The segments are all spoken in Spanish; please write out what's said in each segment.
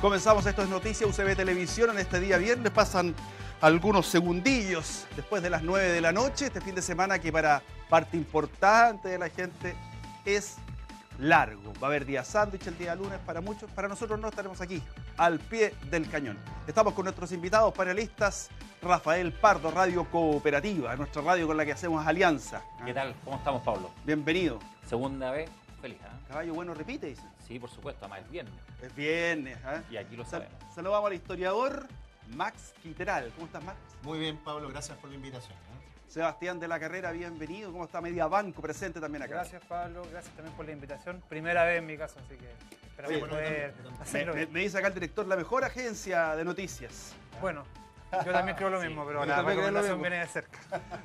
Comenzamos, esto es Noticias UCB Televisión. En este día viernes pasan algunos segundillos después de las 9 de la noche. Este fin de semana que para parte importante de la gente es largo. Va a haber día sándwich el día lunes para muchos. Para nosotros no, estaremos aquí, al pie del cañón. Estamos con nuestros invitados panelistas. Rafael Pardo, Radio Cooperativa, nuestra radio con la que hacemos alianza. ¿Qué tal? ¿Cómo estamos, Pablo? Bienvenido. Segunda vez, feliz, ¿eh? Caballo bueno repite, dice. Sí, por supuesto, además es viernes. Es viernes, ¿eh? Y aquí lo sabemos. Saludamos al historiador Max Quiteral. ¿Cómo estás, Max? Muy bien, Pablo, gracias por la invitación, ¿eh? Sebastián de la Carrera, bienvenido. ¿Cómo está Mediabanco presente también acá? Gracias, Pablo. Gracias también por la invitación. Primera vez en mi caso, así que esperamos Oye, poder hacerlo bien. Me dice acá el director, la mejor agencia de noticias. Bueno, yo también creo lo mismo, pero la recomendación viene de cerca.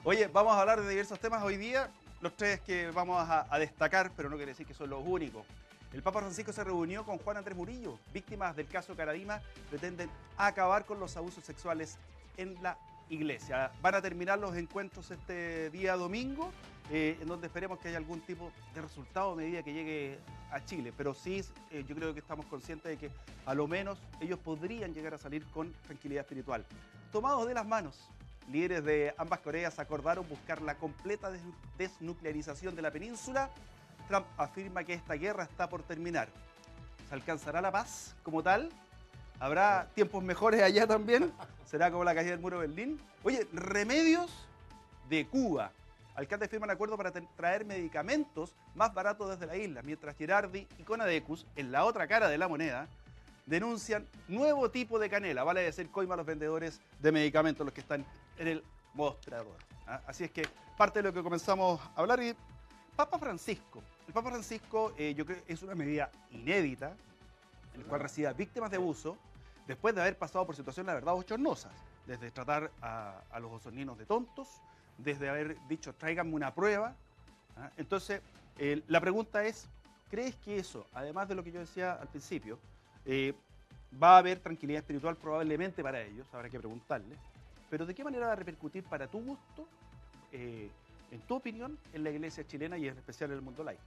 Oye, vamos a hablar de diversos temas hoy día. Los tres que vamos a destacar, pero no quiere decir que son los únicos. El Papa Francisco se reunió con Juan Andrés Murillo. Víctimas del caso Caradima pretenden acabar con los abusos sexuales en la iglesia. Van a terminar los encuentros este día domingo, en donde esperemos que haya algún tipo de resultado a medida que llegue a Chile. Pero sí, yo creo que estamos conscientes de que a lo menos ellos podrían llegar a salir con tranquilidad espiritual. Tomados de las manos, líderes de ambas Coreas acordaron buscar la completa desnuclearización de la península. Trump afirma que esta guerra está por terminar. ¿Se alcanzará la paz como tal? ¿Habrá tiempos mejores allá también? ¿Será como la caída del muro de Berlín? Oye, Remedios de Cuba. Alcaldes firman acuerdo para traer medicamentos más baratos desde la isla, mientras Girardi y Conadecus, en la otra cara de la moneda, denuncian nuevo tipo de canela. Vale decir coima a los vendedores de medicamentos, los que están en el mostrador. Así es que parte de lo que comenzamos a hablar. Y Papa Francisco. El Papa Francisco, yo creo que es una medida inédita, en la cual recibe a víctimas de abuso, después de haber pasado por situaciones, la verdad, bochornosas. Desde tratar a los osorninos de tontos, desde haber dicho, tráiganme una prueba. Entonces, la pregunta es, ¿crees que eso, además de lo que yo decía al principio, va a haber tranquilidad espiritual probablemente para ellos? Habrá que preguntarle. Pero ¿de qué manera va a repercutir para tu gusto, en tu opinión, en la iglesia chilena y en especial en el mundo laico?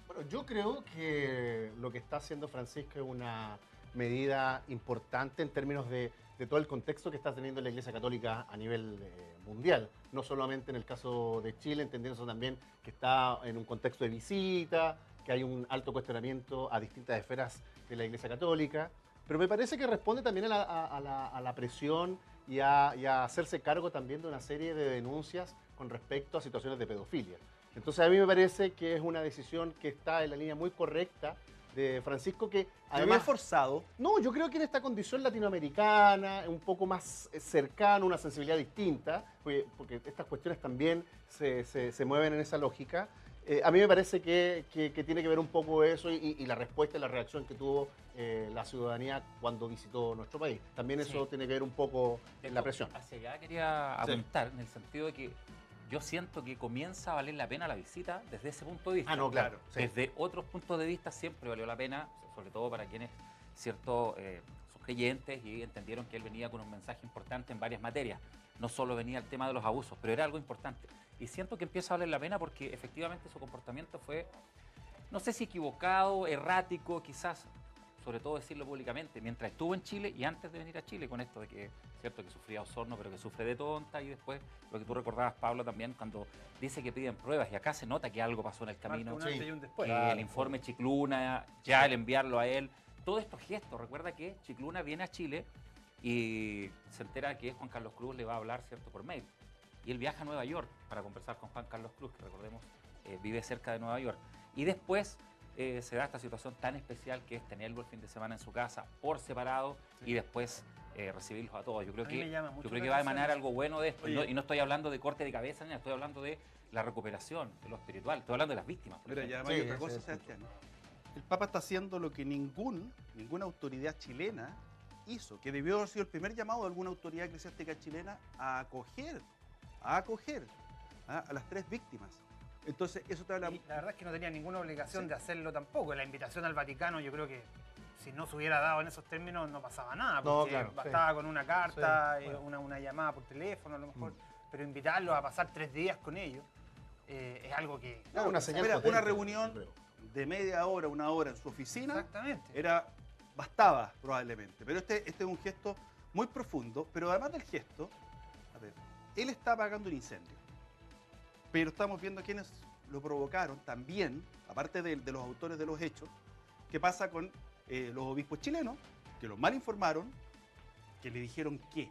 Bueno, yo creo que lo que está haciendo Francisco es una medida importante en términos de todo el contexto que está teniendo la Iglesia Católica a nivel mundial. No solamente en el caso de Chile, entendiendo también que está en un contexto de visita, que hay un alto cuestionamiento a distintas esferas de la Iglesia Católica, pero me parece que responde también a la presión y a hacerse cargo también de una serie de denuncias con respecto a situaciones de pedofilia. Entonces a mí me parece que es una decisión que está en la línea muy correcta de Francisco, que además forzado. No, yo creo que en esta condición latinoamericana, un poco más cercano, una sensibilidad distinta, porque estas cuestiones también se mueven en esa lógica. A mí me parece que tiene que ver un poco eso y la respuesta y la reacción que tuvo la ciudadanía cuando visitó nuestro país. También eso tiene que ver un poco en la presión. Hacia allá quería apuntar, en el sentido de que yo siento que comienza a valer la pena la visita desde ese punto de vista. Ah, no, claro. Sí. Desde otros puntos de vista siempre valió la pena, sobre todo para quienes, cierto, son creyentes y entendieron que él venía con un mensaje importante en varias materias. No solo venía el tema de los abusos, pero era algo importante. Y siento que empieza a valer la pena porque efectivamente su comportamiento fue, no sé si equivocado, errático, quizás, sobre todo decirlo públicamente, mientras estuvo en Chile y antes de venir a Chile, con esto de que, cierto, que sufría Osorno, pero que sufre de tonta, y después lo que tú recordabas, Pablo, también, cuando dice que piden pruebas, y acá se nota que algo pasó en el camino, Un antes y un después. que el informe Chicluna, ya el enviarlo a él, todos estos gestos. Recuerda que Chicluna viene a Chile y se entera que Juan Carlos Cruz le va a hablar, cierto, por mail, y él viaja a Nueva York para conversar con Juan Carlos Cruz, que recordemos vive cerca de Nueva York, y después se da esta situación tan especial que es tenerlo el fin de semana en su casa por separado y después recibirlos a todos. Yo creo que va a emanar algo bueno de esto. Y no estoy hablando de corte de cabeza, ni estoy hablando de la recuperación, de lo espiritual. Estoy hablando de las víctimas. Mira, ya hay otra cosa, Sebastián. El Papa está haciendo lo que ninguna autoridad chilena hizo, que debió haber sido el primer llamado de alguna autoridad eclesiástica chilena a acoger a las tres víctimas. Entonces, eso te habla... Y la verdad es que no tenía ninguna obligación de hacerlo tampoco. La invitación al Vaticano, yo creo que si no se hubiera dado en esos términos no pasaba nada, porque bastaba con una carta, una llamada por teléfono a lo mejor, pero invitarlos a pasar 3 días con ellos es algo que... Una señal potente, una reunión de media hora, una hora en su oficina, exactamente, era bastaba probablemente. Pero este es un gesto muy profundo, pero además del gesto, a ver, él está apagando un incendio. Pero estamos viendo quiénes lo provocaron también, aparte de los autores de los hechos, qué pasa con los obispos chilenos, que los mal informaron, que le dijeron qué.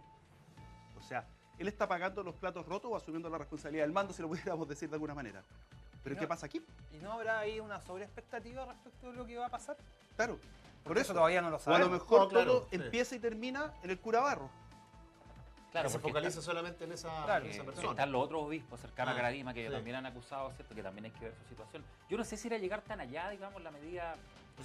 O sea, él está pagando los platos rotos o asumiendo la responsabilidad del mando, si lo pudiéramos decir de alguna manera. Pero ¿qué pasa aquí? ¿Y no habrá ahí una sobreexpectativa respecto de lo que va a pasar? Claro. Por eso todavía no lo O a sabemos. lo mejor todo empieza y termina en el cura Barros. Claro, se focaliza solamente en esa persona. Están los otros obispos cercanos a Caradima que también han acusado, ¿cierto? Que también hay que ver su situación. Yo no sé si era llegar tan allá, digamos, la medida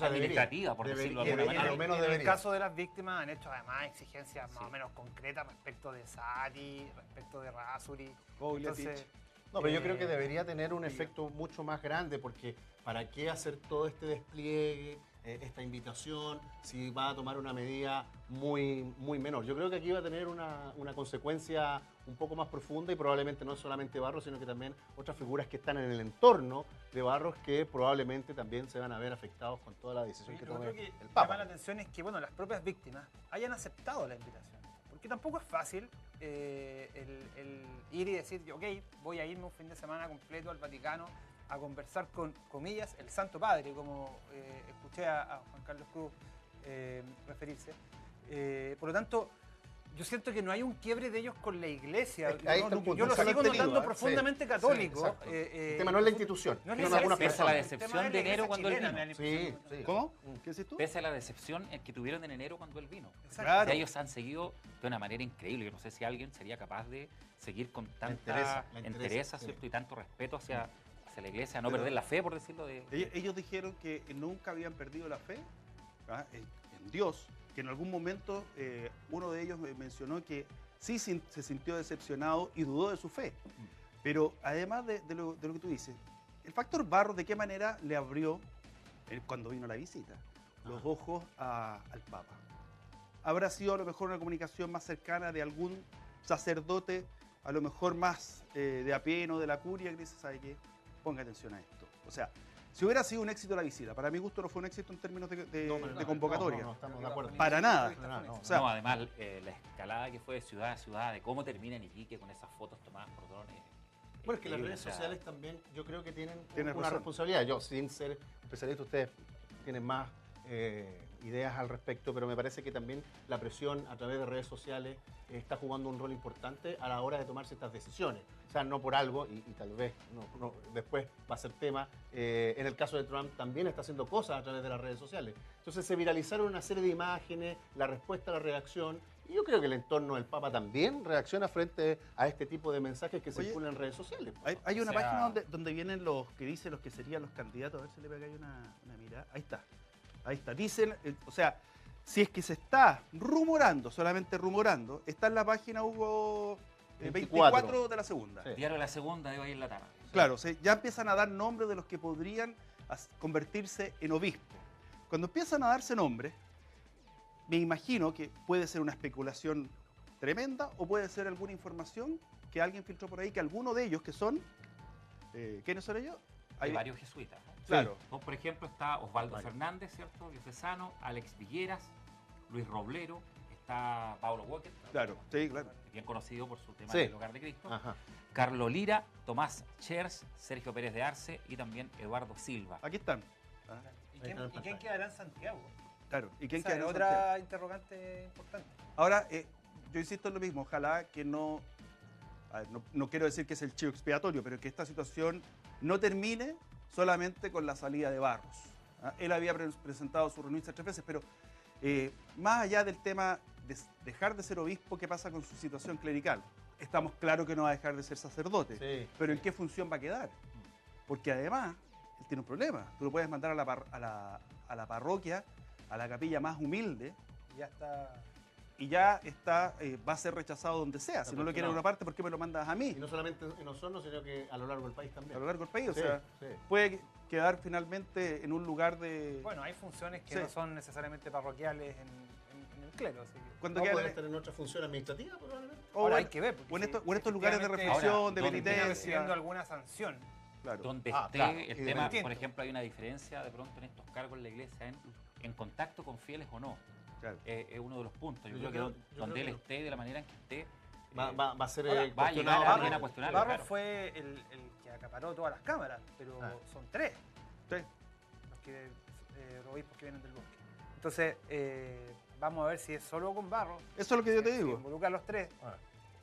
administrativa, por decirlo de alguna manera. En el caso de las víctimas han hecho además exigencias más o menos concretas respecto de Sati, respecto de Rasuri. Entonces, no, pero yo creo que debería tener un efecto mucho más grande, porque ¿para qué hacer todo este despliegue, esta invitación, si va a tomar una medida muy menor? Yo creo que aquí va a tener una consecuencia un poco más profunda, y probablemente no solamente Barros, sino que también otras figuras que están en el entorno de Barros, que probablemente también se van a ver afectados con toda la decisión que tome el Papa. Llama la atención es que las propias víctimas hayan aceptado la invitación. Porque tampoco es fácil el ir y decir, ok, voy a irme un fin de semana completo al Vaticano a conversar con, comillas, el Santo Padre, como escuché a Juan Carlos Cruz referirse. Por lo tanto, yo siento que no hay un quiebre de ellos con la Iglesia. Yo lo sigo notando profundamente católico. El tema no es la institución, no es alguna persona. Pese a la decepción de enero cuando él vino. ¿Cómo? ¿Qué decís tú? Pese a la decepción que tuvieron en enero cuando él vino. Claro. O sea, ellos han seguido de una manera increíble. Yo no sé si alguien sería capaz de seguir con tanta entereza, ¿cierto? Y tanto respeto hacia la Iglesia, no perder la fe, por decirlo de... Ellos dijeron que nunca habían perdido la fe en Dios, que en algún momento uno de ellos mencionó que sí se sintió decepcionado y dudó de su fe. Pero además de lo que tú dices, el factor Barros, ¿de qué manera le abrió, cuando vino la visita, los ojos al Papa? ¿Habrá sido a lo mejor una comunicación más cercana de algún sacerdote, a lo mejor más de a pie, no de la curia, que dice, ¿sabe qué? Ponga atención a esto. O sea, si hubiera sido un éxito la visita, para mi gusto no fue un éxito en términos de convocatoria. No, estamos de acuerdo. Para nada. O sea, además, la escalada que fue de ciudad a ciudad, de cómo termina en Iquique con esas fotos tomadas por drones. Bueno, es que las redes sociales también, yo creo que tienen una razón. responsabilidad. Yo, sin ser especialista, ustedes tienen más ideas al respecto, pero me parece que también la presión a través de redes sociales está jugando un rol importante a la hora de tomar ciertas decisiones. O sea, no por algo, y tal vez después va a ser tema, en el caso de Trump también está haciendo cosas a través de las redes sociales. Entonces se viralizaron una serie de imágenes, la respuesta, la reacción, y yo creo que el entorno del Papa también reacciona frente a este tipo de mensajes que circulan en redes sociales. Hay una página donde vienen los que dicen los que serían los candidatos, a ver si le pega ahí una mirada. Ahí está. Dicen, o sea, si es que se está rumorando, solamente rumorando, está en la página Hugo 24 de la segunda. Sí. Diario de la segunda de hoy en la tarde. Claro, ya empiezan a dar nombres de los que podrían convertirse en obispo. Cuando empiezan a darse nombres, me imagino que puede ser una especulación tremenda o puede ser alguna información que alguien filtró por ahí, que alguno de ellos que son, ¿quiénes son ellos? Hay varios jesuitas, ¿no? Claro. Sí. Por ejemplo, está Osvaldo Fernández, ¿cierto? Diocesano, Alex Villeras, Luis Roblero, está Paulo Walker. Claro, sí, claro. Bien conocido por su tema del Hogar de Cristo. Ajá. Carlo Lira, Tomás Chers, Sergio Pérez de Arce y también Eduardo Silva. Aquí están. ¿Y quién quedará en Santiago? Claro, ¿y quién quedará en Santiago? Otra interrogante importante. Ahora, yo insisto en lo mismo, ojalá que no quiero decir que es el chivo expiatorio, pero que esta situación no termine solamente con la salida de Barros. Él había presentado su renuncia 3 veces, pero más allá del tema de dejar de ser obispo, ¿qué pasa con su situación clerical? Estamos claros que no va a dejar de ser sacerdote, pero ¿en qué función va a quedar? Porque además, él tiene un problema. Tú lo puedes mandar a la parroquia, a la capilla más humilde, y ya está, va a ser rechazado donde sea. Si no lo quiere en una parte, ¿por qué me lo mandas a mí? Y no solamente en Osorno, sino que a lo largo del país también. A lo largo del país, o sea, puede quedar finalmente en un lugar de... Bueno, hay funciones que no son necesariamente parroquiales en el clero. Así que... ¿Cuándo pueden estar en otra función administrativa, probablemente? Ahora hay que ver. O en estos lugares de reflexión, de penitencia. Recibiendo alguna sanción. Claro. Donde esté el tema, por ejemplo, hay una diferencia de pronto en estos cargos en la iglesia en en contacto con fieles o no. Claro. Es uno de los puntos. Yo creo que donde él esté, de la manera en que esté, va a ser va a llegar a alguien a cuestionarlo. Barros claro. fue el que acaparó todas las cámaras, pero son 3 Sí. los obispos que vienen del bosque. Entonces, vamos a ver si es solo con Barros. Eso es lo que yo te Si digo. involucra a los 3.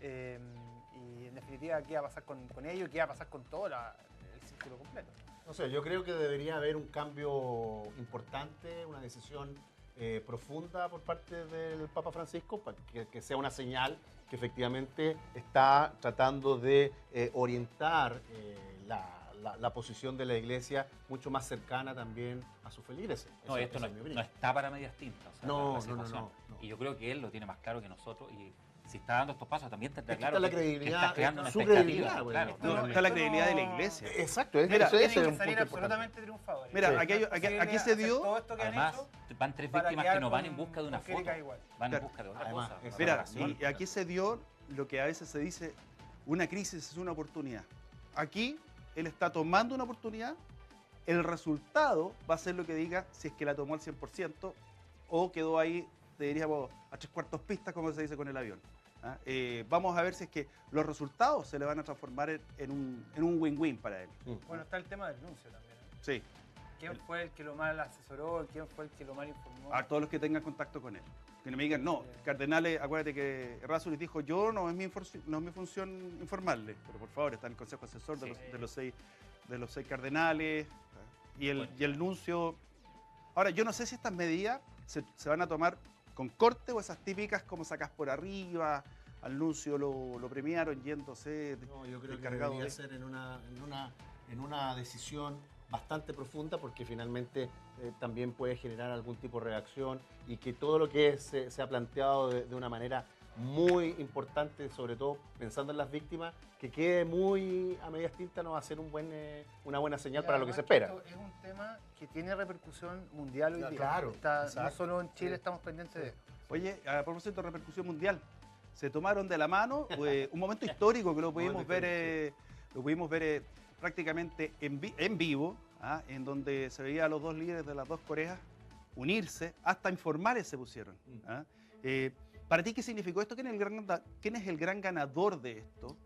Y en definitiva, ¿qué va a pasar con ellos? ¿Qué va a pasar con todo el círculo completo? No sé, yo creo que debería haber un cambio importante, una decisión profunda por parte del Papa Francisco, para que sea una señal que efectivamente está tratando de orientar la posición de la Iglesia mucho más cercana también a sus feligreses. No, esto no está para medias tintas. O sea, No. Y yo creo que él lo tiene más claro que nosotros. Y si está dando estos pasos, también tendrá Está claro la que credibilidad, está creando una su expectativa. credibilidad, Claro. No, está la credibilidad de la Iglesia. Exacto, Mira, ese tienen es que un salir punto importante. absolutamente triunfadores. Mira, No es aquí posible se dio. hacer todo esto que han Además, hecho van 3 para víctimas quedar que no van en con- busca de una con Federica foto, igual. van Claro. en busca de otra Además, cosa. esa Mira, oración. y aquí se dio lo que a veces se dice, una crisis es una oportunidad. Aquí él está tomando una oportunidad, el resultado va a ser lo que diga si es que la tomó al 100% o quedó ahí, te diríamos, a 3/4 pistas, como se dice con el avión. ¿Ah? Vamos a ver si es que los resultados se le van a transformar en un win-win para él. Bueno, está el tema del nuncio también. Sí, ¿Quién fue el que lo mal asesoró? ¿Quién fue el que lo mal informó? a todos los que tengan contacto con él. Que no me digan, no, cardenales, acuérdate que Errázuriz dijo, yo no es mi función informarle, pero por favor, está en el consejo asesor de los seis cardenales y el nuncio. Ahora, yo no sé si estas medidas se van a tomar con corte o esas típicas como sacás por arriba, al nuncio lo premiaron yéndose No, yo creo que encargado debería de... ser en una decisión bastante profunda, porque finalmente también puede generar algún tipo de reacción, y que todo lo que se ha planteado de una manera muy importante, sobre todo pensando en las víctimas, que quede muy a medias tintas, no va a ser una buena señal para lo que se espera. Esto es un tema que tiene repercusión mundial hoy día. Claro, No exacto. solo en Chile estamos pendientes de esto. Oye, a propósito de repercusión mundial, se tomaron de la mano un momento histórico que lo pudimos ver, prácticamente en vivo, en donde se veía a los dos líderes de las dos Coreas unirse, hasta informales se pusieron. ¿Para ti qué significó esto? ¿Quién es el gran ganador de esto?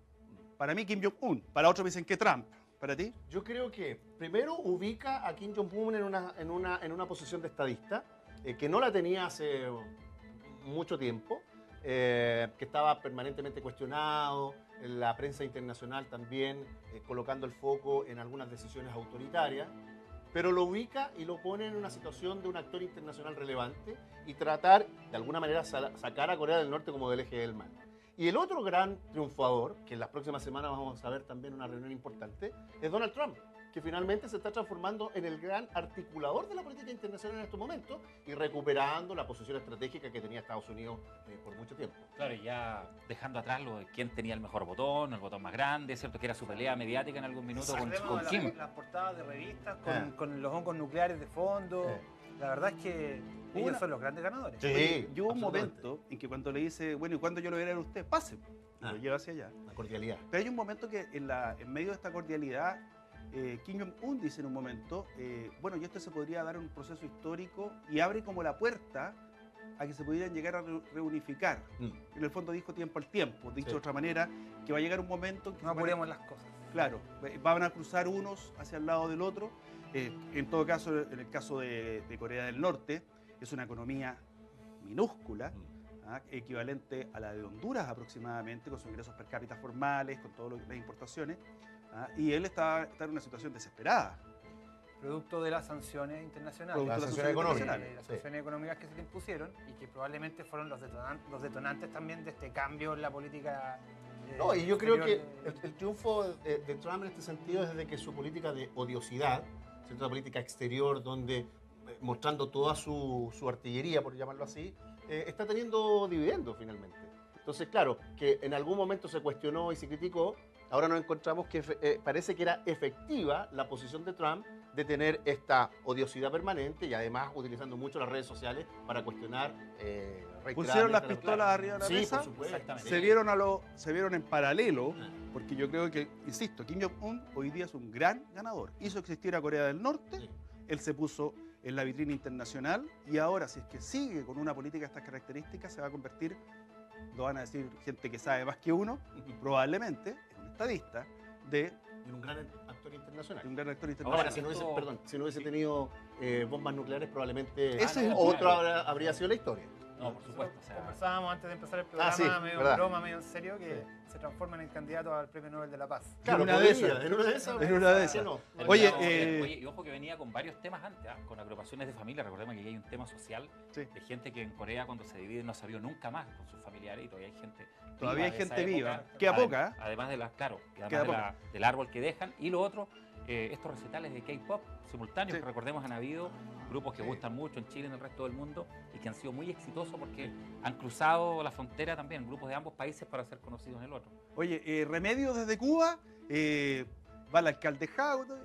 Para mí, Kim Jong-un. Para otros dicen que Trump. ¿Para ti? Yo creo que primero ubica a Kim Jong-un en una posición de estadista, que no la tenía hace mucho tiempo, que estaba permanentemente cuestionado, en la prensa internacional también colocando el foco en algunas decisiones autoritarias, pero lo ubica y lo pone en una situación de un actor internacional relevante y tratar de alguna manera sacar a Corea del Norte como del eje del mal. Y el otro gran triunfador, que en las próximas semanas vamos a ver también una reunión importante, es Donald Trump, que finalmente se está transformando en el gran articulador de la política internacional en estos momentos y recuperando la posición estratégica que tenía Estados Unidos por mucho tiempo. Claro, y ya dejando atrás lo de quién tenía el mejor botón, el botón más grande, ¿cierto? Que era su pelea mediática en algún minuto con Kim. Las portadas de revistas con los hongos nucleares de fondo. La verdad es que ellos son los grandes ganadores. Sí, Oye, yo hubo un absolutamente. momento en que cuando le dice, bueno, ¿y cuándo yo lo veré a usted? Pase. Y lo lleva hacia allá. La cordialidad. Pero hay un momento que en medio de esta cordialidad, Kim Jong-un dice en un momento, bueno, y esto se podría dar en un proceso histórico, y abre como la puerta a que se pudieran llegar a reunificar. En el fondo dijo tiempo al tiempo, dicho de otra manera, que va a llegar un momento en que No apuremos las cosas. claro, van a cruzar unos hacia el lado del otro. En todo caso, en el caso de Corea del Norte, es una economía minúscula, equivalente a la de Honduras aproximadamente, con sus ingresos per cápita formales, con todas las importaciones, y él está en una situación desesperada. Producto de las sanciones internacionales. Producto de las sanciones económicas. internacionales. Las Sí. sanciones económicas que se le impusieron y que probablemente fueron los detonantes también de este cambio en la política. No, y yo creo que exterior el triunfo de Trump en este sentido es de que su política de odiosidad, ¿cierto? Una política exterior donde, mostrando toda su artillería, por llamarlo así, está teniendo dividendos finalmente. Entonces, claro, que en algún momento se cuestionó y se criticó, ahora nos encontramos que parece que era efectiva la posición de Trump de tener esta odiosidad permanente y además utilizando mucho las redes sociales para cuestionar Pusieron las reiteradamente pistolas arriba de la Sí, mesa, por supuesto. Exactamente. se vieron en paralelo, porque yo creo que, insisto, Kim Jong-un hoy día es un gran ganador. Hizo existir a Corea del Norte, Sí. él se puso en la vitrina internacional y ahora, si es que sigue con una política de estas características, se va a convertir, lo van a decir gente que sabe más que uno, probablemente, en un estadista de un gran actor internacional. Un gran actor internacional. Ahora, si no hubiese tenido bombas nucleares, probablemente otro habría sido la historia. No, por supuesto. O sea, conversábamos antes de empezar el programa, medio en broma, medio en serio, que se transforma en el candidato al Premio Nobel de la Paz. Claro, en una de esas. No. Oye, y ojo que venía con varios temas antes, con agrupaciones de familia. Recordemos que hay un tema social de gente que en Corea, cuando se divide, no se vio nunca más con sus familiares y todavía hay gente viva. Todavía hay gente viva. Queda poca. Además del árbol que dejan. Y lo otro, estos recitales de K-pop simultáneos, que recordemos han habido grupos que gustan mucho en Chile y en el resto del mundo y que han sido muy exitosos porque han cruzado la frontera también, grupos de ambos países para ser conocidos en el otro. Oye, Remedios desde Cuba, va el alcalde Jaude,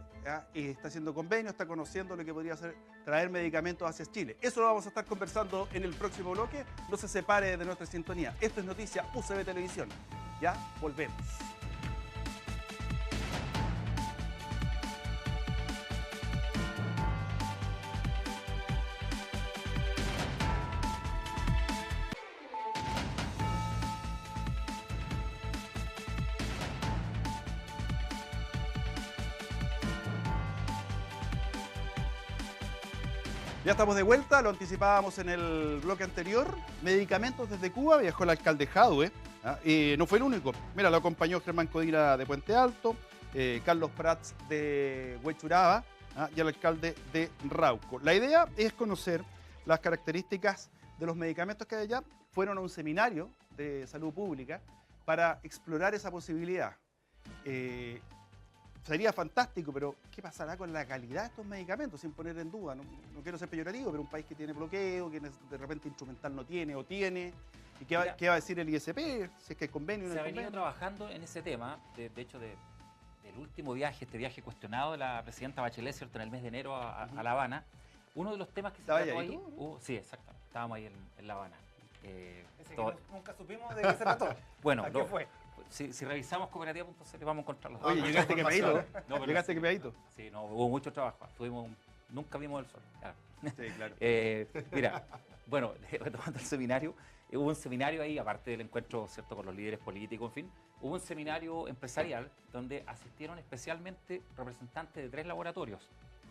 está haciendo convenio, está conociendo lo que podría ser traer medicamentos hacia Chile. Eso lo vamos a estar conversando en el próximo bloque. No se separe de nuestra sintonía. Esto es Noticia UCB Televisión. Ya volvemos. Ya estamos de vuelta, lo anticipábamos en el bloque anterior. Medicamentos desde Cuba, viajó el alcalde Jadue. No fue el único. Mira, lo acompañó Germán Codina de Puente Alto, Carlos Prats de Huechuraba y el alcalde de Rauco. La idea es conocer las características de los medicamentos que hay allá. Fueron a un seminario de salud pública para explorar esa posibilidad. Sería fantástico, pero ¿qué pasará con la calidad de estos medicamentos? Sin poner en duda, no quiero ser peyorativo, pero un país que tiene bloqueo, que de repente instrumental no tiene o tiene, ¿y qué va a decir el ISP? Si es que hay convenio o no hay convenio. Se ha venido trabajando en ese tema, de hecho, del último viaje, este viaje cuestionado de la presidenta Bachelet, ¿cierto?, en el mes de enero a La Habana. Uno de los temas que se trató ahí... sí, exactamente, estábamos ahí en La Habana. Nunca supimos de qué se trató. Bueno, ¿qué fue? Si revisamos cooperativa.cl vamos a encontrar los Oye, llegaste quemadito. Llegaste quemadito. Sí, no, hubo mucho trabajo. Nunca vimos el sol. Claro. Sí, claro. Mira, bueno, retomando el seminario, hubo un seminario ahí, aparte del encuentro, ¿cierto?, con los líderes políticos, en fin, hubo un seminario empresarial donde asistieron especialmente representantes de 3 laboratorios.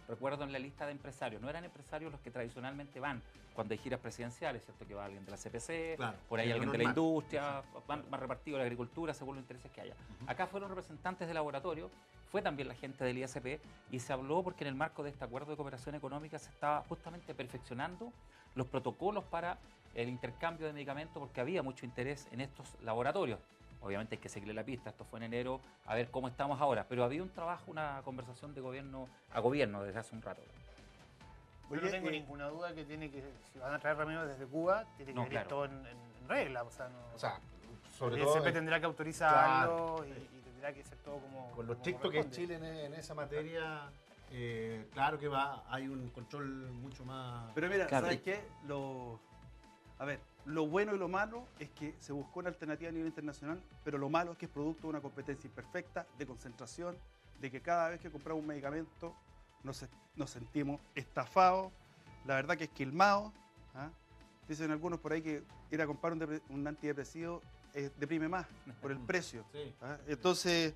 Recuerdo en la lista de empresarios, no eran empresarios los que tradicionalmente van cuando hay giras presidenciales, ¿cierto?, que va alguien de la CPC, claro, por ahí alguien de la industria, van repartidos de la agricultura según los intereses que haya. Acá fueron representantes de laboratorio, fue también la gente del ISP y se habló porque en el marco de este acuerdo de cooperación económica se estaba justamente perfeccionando los protocolos para el intercambio de medicamentos porque había mucho interés en estos laboratorios. Obviamente hay que seguirle la pista, esto fue en enero, a ver cómo estamos ahora, pero había un trabajo, una conversación de gobierno a gobierno desde hace un rato. Yo no tengo ninguna duda que si van a traer remedios desde Cuba, tiene que ir todo en regla. El ISP tendrá que autorizarlo y tendrá que ser todo como... Con lo estricto que es Chile en esa materia, claro que hay un control mucho más... Pero mira, ¿sabes qué? Lo bueno y lo malo es que se buscó una alternativa a nivel internacional, pero lo malo es que es producto de una competencia imperfecta, de concentración, de que cada vez que compramos un medicamento nos sentimos estafados, la verdad que esquilmados. Dicen algunos por ahí que ir a comprar un antidepresivo deprime más por el precio. Sí. Entonces,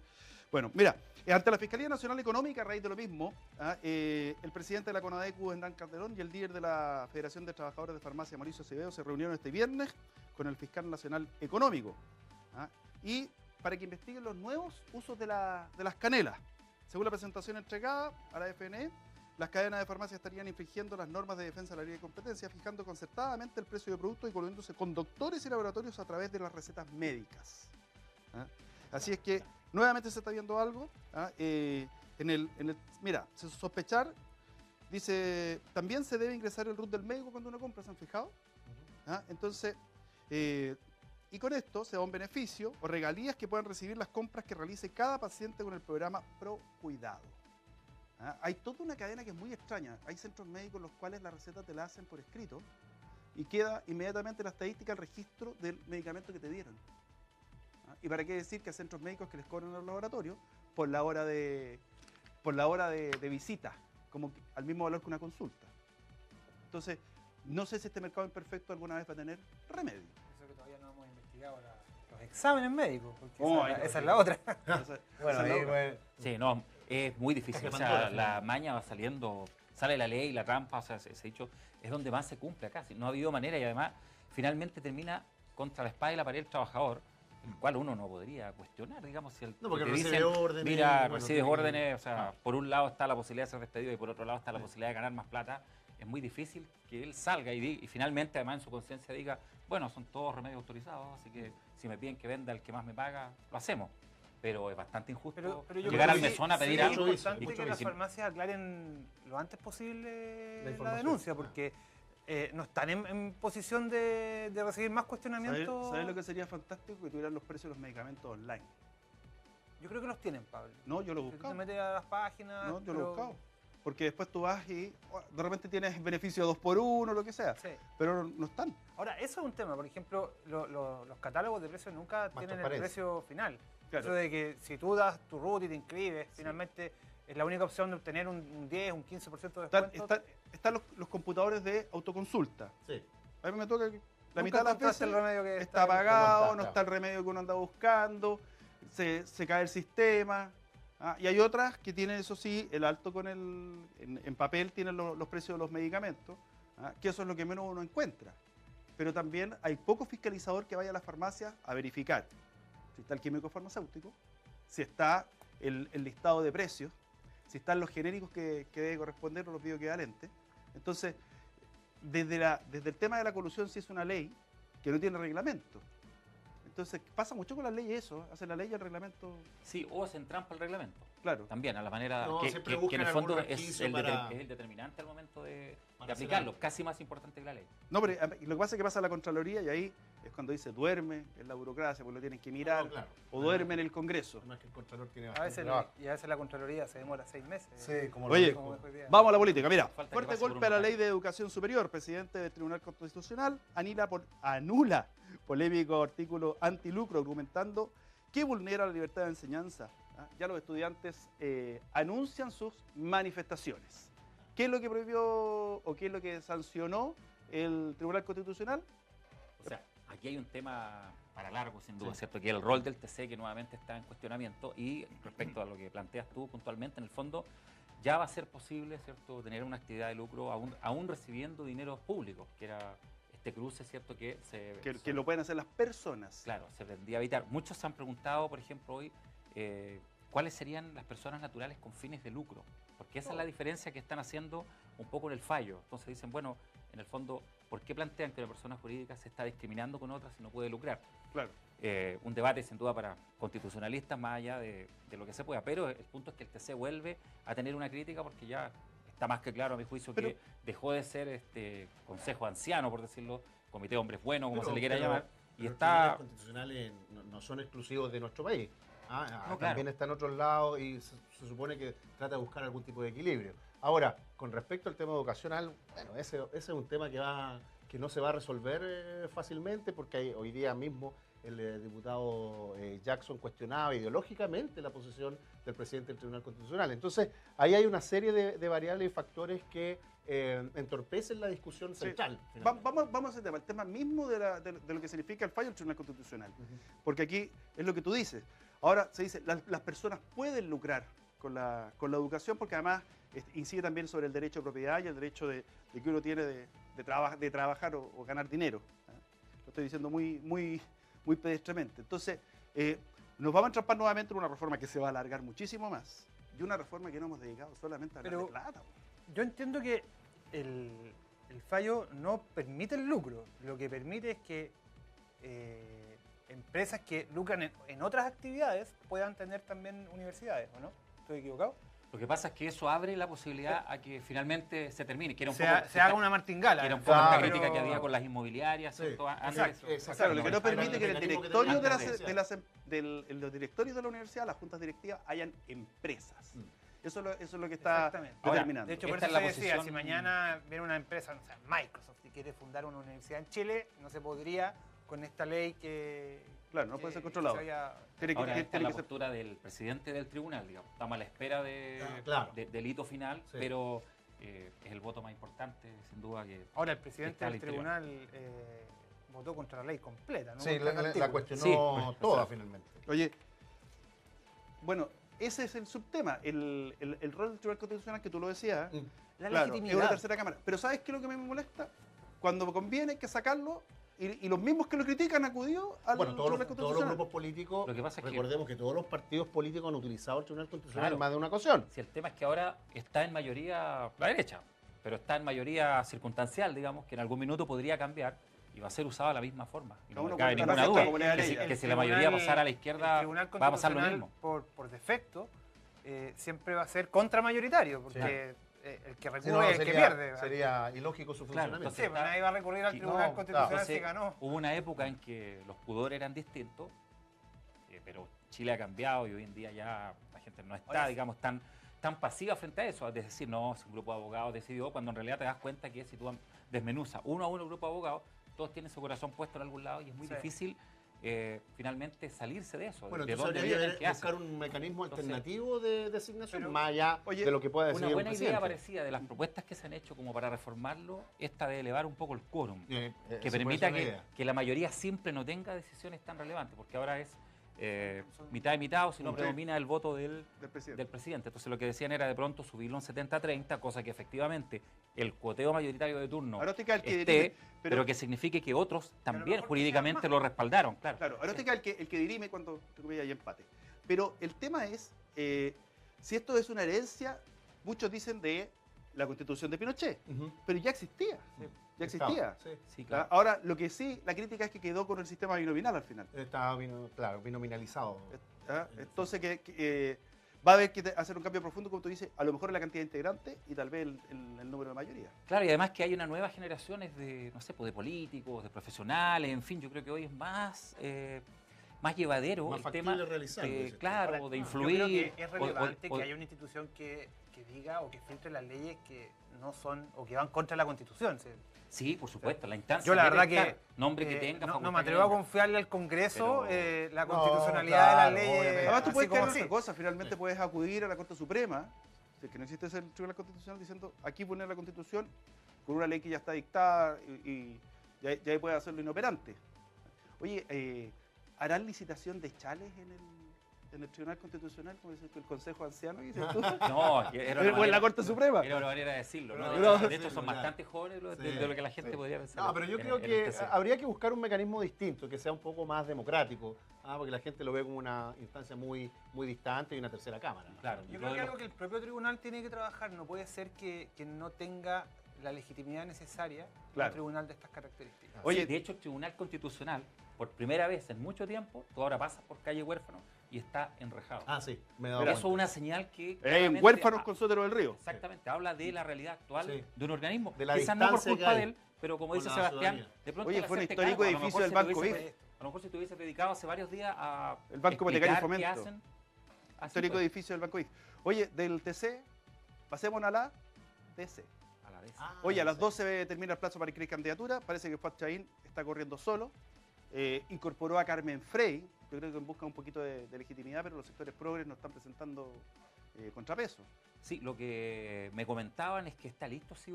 bueno, mira, ante la Fiscalía Nacional Económica, a raíz de lo mismo, el presidente de la CONADECU, Hernán Calderón, y el líder de la Federación de Trabajadores de Farmacia, Mauricio Acevedo, se reunieron este viernes con el fiscal nacional económico y para que investiguen los nuevos usos de las canelas. Según la presentación entregada a la FNE, las cadenas de farmacia estarían infringiendo las normas de defensa de la ley de competencia, fijando concertadamente el precio de productos y coludiéndose con doctores y laboratorios a través de las recetas médicas. Así es que nuevamente se está viendo algo. Mira, se sospechar, dice, también se debe ingresar el RUT del médico cuando uno compra, ¿se han fijado? Entonces, y con esto se da un beneficio o regalías que puedan recibir las compras que realice cada paciente con el programa Pro Cuidado. Hay toda una cadena que es muy extraña. Hay centros médicos los cuales la receta te la hacen por escrito y queda inmediatamente la estadística, el registro del medicamento que te dieron. ¿Y para qué decir que hay centros médicos que les cobran a los laboratorios por la hora de visita, como al mismo valor que una consulta? Entonces, no sé si este mercado imperfecto alguna vez va a tener remedio. Eso que todavía no hemos investigado los exámenes médicos, porque esa es la otra. Sí, no, es muy difícil. O sea, la maña va saliendo, sale la ley, la trampa, o sea, ese hecho es donde más se cumple acá. No ha habido manera y además finalmente termina contra la espada y la pared el trabajador, el cual uno no podría cuestionar, digamos, si el, no, porque te recibe dicen, órdenes. mira, recibes órdenes, o sea, por un lado está la posibilidad de ser despedido y por otro lado está la posibilidad de ganar más plata. Es muy difícil que él salga y finalmente además en su conciencia diga, bueno, son todos remedios autorizados, así que si me piden que venda el que más me paga, lo hacemos. Pero es bastante injusto pero yo llegar creo al que mesón a pedir es algo. importante que las farmacias aclaren lo antes posible la denuncia, porque no están en posición de recibir más cuestionamientos. ¿Sabes lo que sería fantástico? Que tuvieran los precios de los medicamentos online. Yo creo que los tienen, Pablo. No, yo lo he Tú buscado. te metes a las páginas. No, yo lo he buscado. Porque después tú vas y de repente tienes beneficio 2x1, lo que sea. Sí. Pero no están. Ahora, eso es un tema. Por ejemplo, los catálogos de precios nunca tienen el precio final. Claro. Eso de que si tú das tu root y te inscribes, finalmente es la única opción de obtener un 10, un 15% de descuento. Están los computadores de autoconsulta. Sí. A mí me toca que la Nunca mitad de las encontraste veces el remedio que está apagado, no claro. está el remedio que uno anda buscando, se cae el sistema. Y hay otras que tienen, eso sí, el alto con en papel tienen los precios de los medicamentos, que eso es lo que menos uno encuentra. Pero también hay poco fiscalizador que vaya a las farmacias a verificar si está el químico farmacéutico, si está el listado de precios, si están los genéricos que debe corresponder o los bioequivalentes. Entonces, desde el tema de la colusión, si es una ley que no tiene reglamento. Entonces, pasa mucho con las leyes eso, hacen la ley y el reglamento. Sí, o hacen trampa al reglamento. Claro. También, a la manera No, que siempre en el fondo buscan algún es resquicio el determinante al momento de para aplicarlo, hacer casi más importante que la ley. No, pero lo que pasa es que pasa a la Contraloría y ahí es cuando dice duerme en la burocracia, porque lo tienen que mirar, No, claro. o duerme en el Congreso. Además que el Contralor tiene A bastante veces, trabajo. y a veces la Contraloría se demora 6 meses. Sí, como Oye, lo dijo. Vamos a la política. Mira, Falta que fuerte pase por golpe a la un ley de educación superior. Presidente del Tribunal Constitucional anula polémico artículo antilucro, argumentando que vulnera la libertad de enseñanza. Ya los estudiantes anuncian sus manifestaciones. ¿Qué es lo que prohibió o qué es lo que sancionó el Tribunal Constitucional? O sea, aquí hay un tema para largo, sin duda, ¿cierto? Que el rol del TC que nuevamente está en cuestionamiento y respecto a lo que planteas tú puntualmente, en el fondo ya va a ser posible, ¿cierto?, tener una actividad de lucro aún recibiendo dinero público, que era este cruce, ¿cierto?, que lo pueden hacer las personas. Claro, se tendría a evitar. Muchos se han preguntado, por ejemplo, hoy, ¿cuáles serían las personas naturales con fines de lucro? Porque esa es la diferencia que están haciendo un poco en el fallo. Entonces dicen, bueno, en el fondo, ¿por qué plantean que una persona jurídica se está discriminando con otras y no puede lucrar? Claro. Un debate sin duda para constitucionalistas más allá de lo que se pueda, pero el punto es que el TC vuelve a tener una crítica porque ya está más que claro a mi juicio que dejó de ser consejo anciano, por decirlo, comité de hombres buenos, como se le quiera llamar, y está... Los constitucionales no son exclusivos de nuestro país. No, también claro. está en otros lados y se supone que trata de buscar algún tipo de equilibrio. Ahora, con respecto al tema educacional, bueno, ese es un tema que no se va a resolver fácilmente porque hoy día mismo el diputado Jackson cuestionaba ideológicamente la posición del presidente del Tribunal Constitucional. Entonces, ahí hay una serie de variables y factores que entorpecen la discusión central. Vamos a ese tema, el tema mismo de lo que significa el fallo del Tribunal Constitucional. Porque aquí es lo que tú dices. Ahora se dice, las personas pueden lucrar con la educación porque además incide también sobre el derecho de propiedad y el derecho de que uno tiene de trabajar o ganar dinero. Lo estoy diciendo muy pedestremente. Entonces, nos vamos a entrampar nuevamente en una reforma que se va a alargar muchísimo más y una reforma que no hemos dedicado solamente a hablar de plata. Yo entiendo que el fallo no permite el lucro, lo que permite es que empresas que lucran en otras actividades puedan tener también universidades, ¿o no? ¿Estoy equivocado? Lo que pasa es que eso abre la posibilidad a que finalmente se termine, que era un se poco... se haga una martingala. Que era un poco esta crítica que había con las inmobiliarias, Sí, ¿cierto? Claro, lo que no permite que en el directorio de los directorios de la universidad, las juntas directivas, hayan empresas. Eso es lo que está determinando. De hecho, por Esta eso es la se decía, posición- si mañana viene una empresa, no sé, Microsoft, y quiere fundar una universidad en Chile, no se podría con esta ley que... Claro, no puede ser controlado. Ahora, esta es la Tiene que ser. postura del presidente del tribunal, digamos. Estamos a la espera claro. del hito final, Sí. pero es el voto más importante, sin duda. Ahora, el presidente del tribunal votó contra la ley completa, ¿no? Sí, la cuestionó sí, toda finalmente. Oye, bueno, ese es el subtema, el rol del Tribunal Constitucional, que tú lo decías, La claro, legitimidad. es una tercera cámara. Pero ¿sabes qué es lo que me molesta? Cuando conviene hay que sacarlo y los mismos que lo critican acudió al Bueno, Tribunal todos los Constitucional. grupos políticos, Lo que pasa es que- recordemos que todos los partidos políticos han utilizado el Tribunal Constitucional Claro. en más de una ocasión. Si el tema es que ahora está en mayoría la derecha, pero está en mayoría circunstancial, digamos, que en algún minuto podría cambiar y va a ser usada de la misma forma. Y Cada no uno me cabe con ninguna la duda como le da ley. que si la mayoría pasara a la izquierda, el Tribunal va a pasar lo Constitucional, mismo. por defecto, siempre va a ser contramayoritario, porque el que Si recurre no, es el que pierde. sería ilógico su Claro, funcionamiento. Sí, pues nadie va a recurrir al Sí, Tribunal no, Constitucional Entonces, si ganó. hubo una época en que los pudores eran distintos, pero Chile ha cambiado y hoy en día ya la gente no está, Ahora, digamos, tan pasiva frente a eso. Es decir, no, si un grupo de abogados decidió, cuando en realidad te das cuenta que si tú desmenuzas uno a uno el grupo de abogados, todos tienen su corazón puesto en algún lado y es muy Sí. difícil finalmente salirse de eso. Bueno, de entonces dónde habría vienen, que qué hacen. buscar un mecanismo Entonces, alternativo de designación, pero, más allá oye, de lo que pueda decidir Una buena el idea presidente. parecida de las propuestas que se han hecho como para reformarlo, esta de elevar un poco el quórum, que Esa permita puede ser una idea. que la mayoría simple no tenga decisiones tan relevantes, porque ahora es mitad y mitad, o si no Sí. predomina el voto Del presidente. del presidente. Entonces lo que decían era de pronto subirlo a un 70-30, cosa que efectivamente el cuoteo mayoritario de turno Aróstica el que esté, dirime, pero que signifique que otros también mejor jurídicamente que sea lo respaldaron, claro. Claro, Aróstica el que dirime cuando hay empate. Pero el tema es, si esto es una herencia, muchos dicen de la Constitución de Pinochet, Ujú. pero ya existía. Ya existía. Estaba, sí. Sí, claro. Ahora, lo que sí, la crítica es que quedó con el sistema binominal al final. Estaba binominalizado. Entonces, va a haber que hacer un cambio profundo, como tú dices, a lo mejor en la cantidad de integrantes y tal vez el número de mayoría. Claro, y además que hay una nueva generación de, no sé, pues de políticos, de profesionales, en fin, yo creo que hoy es más llevadero Más el factible tema, realizarlo, dices tú. claro, Ahora, de yo influir. creo que es relevante o- que haya una institución que diga o que filtre las leyes que no son o que van contra la Constitución. Sí, por supuesto, la instancia. Yo la debe verdad que estar, nombre que tenga, no facultad me que atrevo a tenga. confiarle al Congreso Pero- la No, constitucionalidad claro, de las leyes. obviamente. Además, tú así puedes como crear así. otra cosa. Finalmente Sí. puedes acudir a la Corte Suprema, si es que no existe ese Tribunal Constitucional, diciendo aquí poner la Constitución con una ley que ya está dictada y ya ahí puede hacerlo inoperante. Oye, ¿harán licitación de chales en el Tribunal Constitucional, como dice el Consejo Anciano? Dices tú? No, que era una ¿O en la manera- Corte Suprema? Era una manera de decirlo, ¿no? No, De hecho, sí, son claro. bastante jóvenes de Sí, lo que la gente sí. podría pensar. No, pero yo en- creo en el que TC. habría que buscar un mecanismo distinto, que sea un poco más democrático, porque la gente lo ve como una instancia muy, muy distante y una tercera cámara. Claro, Yo lo creo de que los- algo que el propio tribunal tiene que trabajar no puede ser que no tenga la legitimidad necesaria Claro. un tribunal de estas características. Oye, Sí, de hecho, el Tribunal Constitucional, por primera vez en mucho tiempo, tú ahora pasas por calle Huérfano y está enrejado. Ah, sí, me he dado Mira, Eso es cuenta. una señal que... en claramente Huérfanos ha- con Sotero del Río. Exactamente, habla de la realidad actual Sí. de un organismo. De la Quizás no por distancia que culpa hay de él, pero como con dice la Sebastián, ciudadanía. de pronto Oye, al fue un hacerte histórico cargo, a lo edificio mejor del si te Banco hubiese- BIF. A lo mejor si te hubiese dedicado hace varios días a El Banco Hipotecario y explicar Fomento. qué hacen, así Histórico pues, edificio del Banco BIF. Oye, del TC, pasemos a la DC. a la vez. Oye, a las 12 termina el plazo para inscribir candidatura. Parece que Fuad Chaín está corriendo solo. Incorporó a Carmen Frey. Yo creo que busca un poquito de legitimidad, pero los sectores progres no están presentando contrapeso. Sí, lo que me comentaban es que está listo si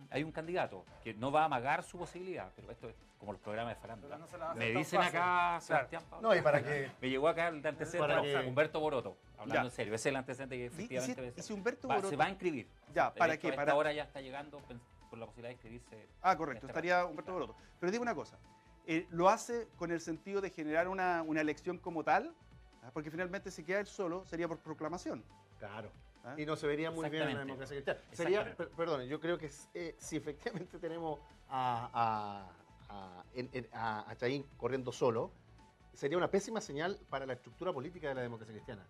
hay un candidato que no va a amagar su posibilidad, pero esto es como los programas de farándula. Pero no se la va a hacer Me tan dicen fácil. acá, Sebastián Pablo, No, y para que... me llegó acá el antecedente, Para no, que- Humberto Boroto, hablando Ya. en serio, ese es el antecedente que efectivamente Y si Humberto Boroto... se va a inscribir. Ya, ¿para De hecho, qué? a esta Para... hora ya está llegando por la posibilidad de inscribirse. Ah, correcto, Este estaría partido. Humberto Boroto. Pero digo una cosa, lo hace con el sentido de generar una elección como tal, porque finalmente si queda él solo sería por proclamación. Claro. ¿Ah? Y no se vería muy bien en la Exactamente. democracia cristiana. Sería, Exactamente. perdón, yo creo que si efectivamente tenemos a Chaín corriendo solo, sería una pésima señal para la estructura política de la democracia cristiana.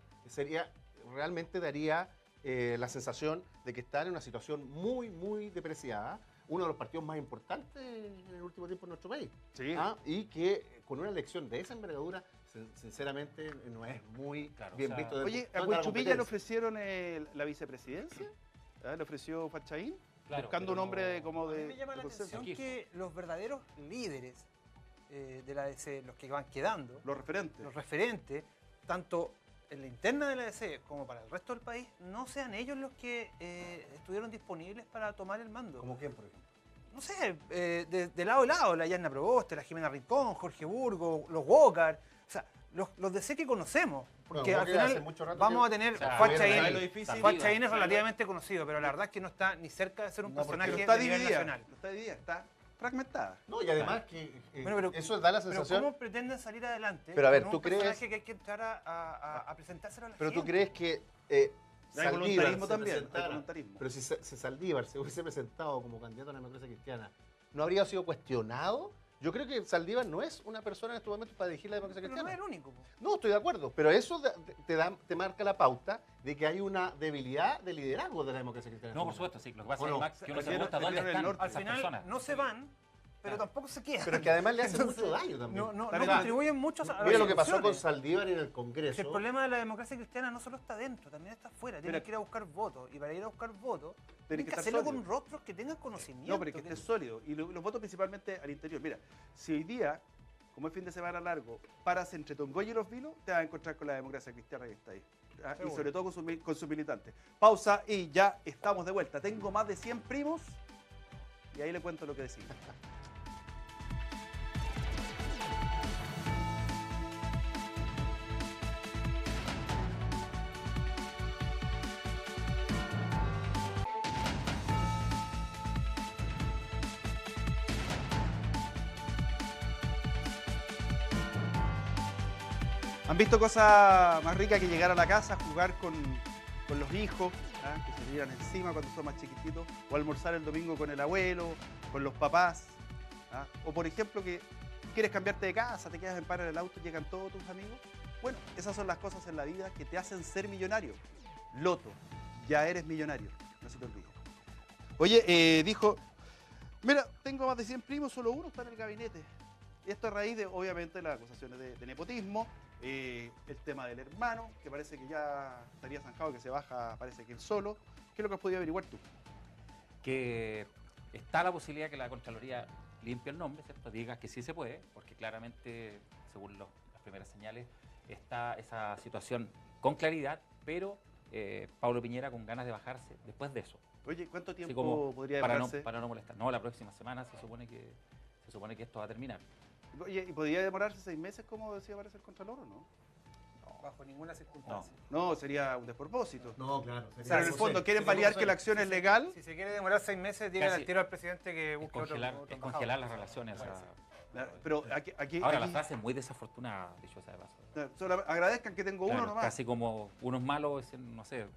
Realmente daría la sensación de que está en una situación muy, muy depreciada, uno de los partidos más importantes en el último tiempo en nuestro país. Sí. Y que con una elección de esa envergadura, sinceramente, no es muy Claro, bien o sea, visto. Oye, a Huichupilla le ofrecieron la vicepresidencia, le ofreció Fuad Chaín, Claro, buscando un pero hombre no- como A mí de... me llama de la consenso. atención Aquí. que los verdaderos líderes de la DC, los que van quedando, Los referentes. los referentes, tanto en la interna de la DC, como para el resto del país, no sean ellos los que estuvieron disponibles para tomar el mando. ¿Como quién, por ejemplo? No sé, de lado a lado, la Yanna Proboste, la Jimena Rincón, Jorge Burgo, los Walker, o sea, los DC que conocemos. Porque bueno, al final vamos a tener Fuad Chahine es relativamente conocido, pero la verdad es que no está ni cerca de ser un personaje está de nivel nacional. No está dividida, está fragmentada. No, y además que pero, eso da la sensación... Pero ¿cómo pretenden salir adelante? Pero a ver, con ¿tú un crees...? personaje que hay que entrar a presentárselo a la gente. Pero ¿tú crees que Hay voluntarismo también, hay voluntarismo. Pero si Saldívar se hubiese presentado como candidato a la democracia cristiana, ¿no habría sido cuestionado? Yo creo que Saldívar no es una persona en estos momentos para dirigir la democracia Pero cristiana. no es el único. No, estoy de acuerdo, pero eso te marca la pauta de que hay una debilidad de liderazgo de la democracia cristiana. No, por supuesto, sí. Lo que pasa ¿O es no? Max, que uno se pregunta dónde están Al esas final personas. no se van, pero tampoco se quedan. Pero es que además le hacen mucho daño también. No contribuyen mucho a las Mira lo que pasó con discusiones. Saldívar en el Congreso. Si el problema de la democracia cristiana no solo está dentro, también está afuera. Tienen Pero- que ir a buscar votos. Y para ir a buscar votos, Tienen tienen que que estar hacerlo con sólidos. rostros que tengan conocimiento. No, pero que esté sólido. Y los votos principalmente al interior. Mira, si hoy día, como es fin de semana largo, paras entre Tongoy y Los Vilos, te vas a encontrar con la democracia cristiana que está ahí. Y Seguro. sobre todo con sus militantes. Pausa y ya estamos de vuelta. Tengo más de 100 primos y ahí le cuento lo que decimos. ¿Han visto cosas más ricas que llegar a la casa, jugar con los hijos, que se tiran encima cuando son más chiquititos, o almorzar el domingo con el abuelo, con los papás? O por ejemplo que quieres cambiarte de casa, te quedas en par en el auto, llegan todos tus amigos. Bueno, esas son las cosas en la vida que te hacen ser millonario. Loto, ya eres millonario, no se te olvide. Oye, dijo, mira, tengo más de 100 primos, solo uno está en el gabinete. Y esto a raíz de, obviamente, las acusaciones de nepotismo, el tema del hermano, que parece que ya estaría zanjado, que se baja, parece que él solo. ¿Qué es lo que has podido averiguar tú? Que está la posibilidad que la Contraloría limpie el nombre, ¿cierto? Diga que sí se puede, porque claramente, según las primeras señales, está esa situación con claridad, pero Pablo Piñera con ganas de bajarse después de eso. Oye, ¿cuánto Así tiempo como podría para demorarse? no molestar. No, la próxima semana se supone que esto va a terminar. Oye, ¿y podría demorarse 6 meses, como decía, para ser Contralor o no? Bajo ninguna circunstancia. No, sería un despropósito. No, claro. O sea, en el fondo, ¿quieren validar que la acción es legal? Si se quiere demorar 6 meses, díganle Casi- al tiro al presidente que busque Congelar, otro es congelar embajador. las relaciones. o sea, Pero aquí ahora, la frase es muy desafortunada, dicho sea de paso. solo agradezcan que tengo Claro, uno nomás. casi como unos malos, no sé.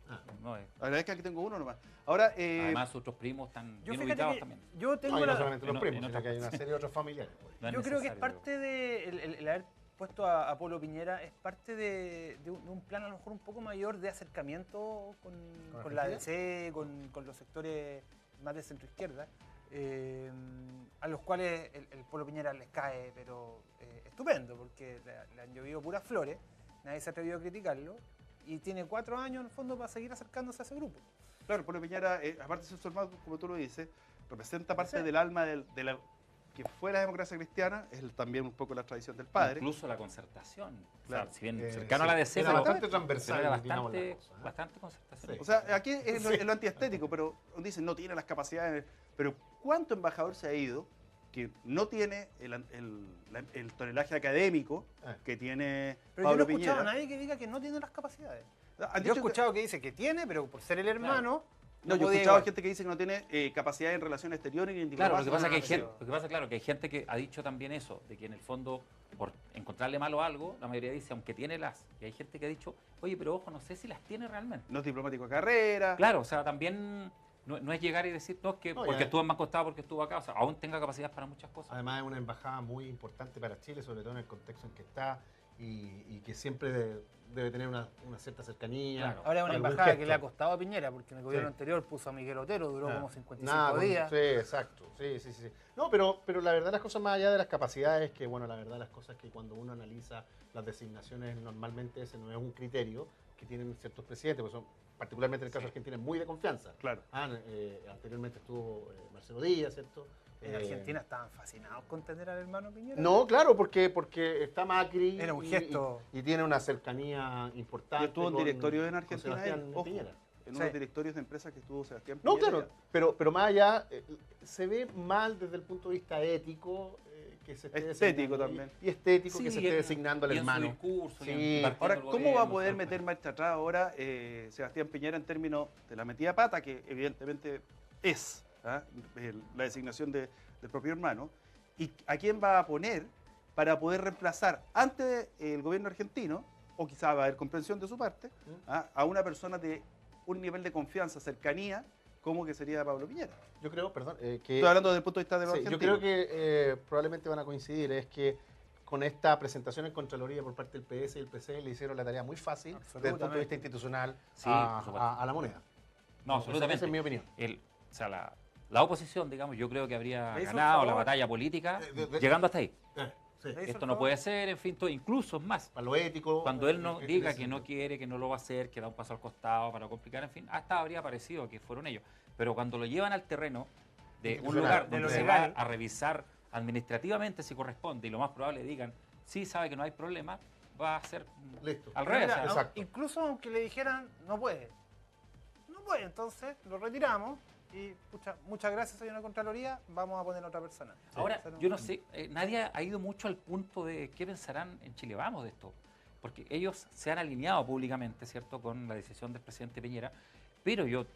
No, Agradezcan que tengo uno nomás. Ahora, además, otros primos están Yo bien fíjate ubicados que también. yo tengo No, y no la- solamente los en- primos, en sino otras que hay una serie de otros familiares. No es yo creo que es necesario. parte de el haber puesto a Pablo Piñera, es parte de un plan a lo mejor un poco mayor de acercamiento con la DC, con los sectores más de centro izquierda, a los cuales el Pablo Piñera les cae, pero estupendo, porque le han llovido puras flores, nadie se ha atrevido a criticarlo, y tiene 4 años en el fondo para seguir acercándose a ese grupo. claro, Pablo Piñera, aparte de ser su hermano, como tú lo dices, representa parte Sí. del alma de la que fue la democracia cristiana, es también un poco la tradición del padre. Incluso la concertación. Claro. O sea, si bien Sí, cercano a la DC, era pero bastante pero transversal, era digamos, la bastante, cosa, ¿eh? bastante concertación. Sí. O sea, aquí es lo antiestético, pero dicen no tiene las capacidades. Pero ¿cuánto embajador se ha ido que no tiene el tonelaje académico Ah. que tiene Pero Pablo yo no he escuchado Piñera? a nadie que diga que no tiene las capacidades. Han Yo he dicho que- escuchado que dice que tiene, pero por ser el hermano... No, yo he podía escuchado igual. gente que dice que no tiene capacidad en relación exterior ni en Claro, lo diplomacia. que pasa es que hay pero- gente, lo que pasa, claro, que hay gente que ha dicho también eso, de que en el fondo, por encontrarle malo algo, la mayoría dice, aunque tiene las, y hay gente que ha dicho, oye, pero ojo, no sé si las tiene realmente. No es diplomático de carrera. Claro, o sea, también no es llegar y decir, no, es que No, porque ya. estuvo en más costado, porque estuvo acá, o sea, aún tenga capacidad para muchas cosas. Además es una embajada muy importante para Chile, sobre todo en el contexto en que está y que siempre debe tener una cierta cercanía. Claro. Ahora es una algún embajada que gesto. le ha costado a Piñera, porque en el gobierno Sí. anterior puso a Miguel Otero, duró Ah. como 55 Nada, días. Sí, exacto. Sí. No, pero la verdad las cosas más allá de las capacidades, que bueno, la verdad las cosas que cuando uno analiza las designaciones, normalmente ese no es un criterio que tienen ciertos presidentes, porque son, particularmente en el caso de Argentina, muy de confianza. Claro. Anteriormente estuvo Marcelo Díaz, ¿cierto? En Argentina estaban fascinados con tener al hermano Piñera. No, claro, porque está Macri. Era un gesto. Y tiene una cercanía importante. Y estuvo en directorio en Argentina. Sebastián Ojo, Piñera. en unos directorios de empresas que estuvo Sebastián No, Piñera. claro, pero más allá, se ve mal desde el punto de vista ético que se esté Estético designando, también. Y estético Sí, que se esté designando al y en su hermano. discurso, y Sí. partiendo Ahora, del ¿cómo gobierno, va a poder todo. meter marcha atrás ahora Sebastián Piñera en términos de la metida pata, que evidentemente es la designación del propio hermano? ¿Y a quién va a poner para poder reemplazar ante el gobierno argentino, o quizá va a haber comprensión de su parte, a una persona de un nivel de confianza, cercanía, como que sería Pablo Piñera? Yo creo, perdón, que... Estoy hablando desde el punto de vista de los Sí, yo argentinos. creo que probablemente van a coincidir, es que con esta presentación en Contraloría por parte del PS y el PC le hicieron la tarea muy fácil desde el punto de vista institucional Sí, por supuesto. a la moneda. No, absolutamente. Esa es mi opinión. O sea, la oposición, digamos, yo creo que habría ¿Le hizo ganado el la favor? batalla política de- llegando hasta ahí. Sí. ¿Le hizo Esto el no favor? puede ser, en fin, todo, incluso es más. Para lo ético. Cuando él no en diga ese que no sentido. quiere, que no lo va a hacer, que da un paso al costado para complicar, en fin, hasta habría parecido que fueron ellos. Pero cuando lo llevan al terreno de un lugar de donde lo se legal. va a revisar administrativamente si corresponde y lo más probable digan, sí sabe que no hay problema, va a ser Listo. al Pero revés. mira, o sea, Exacto. incluso aunque le dijeran, no puede. No puede, entonces lo retiramos y pucha, muchas gracias, señora Contraloría, vamos a poner a otra persona. Ahora, Ese yo no sé, nadie ha ido mucho al punto de qué pensarán en Chile Vamos de esto, porque ellos se han alineado públicamente, ¿cierto?, con la decisión del presidente Piñera, pero yo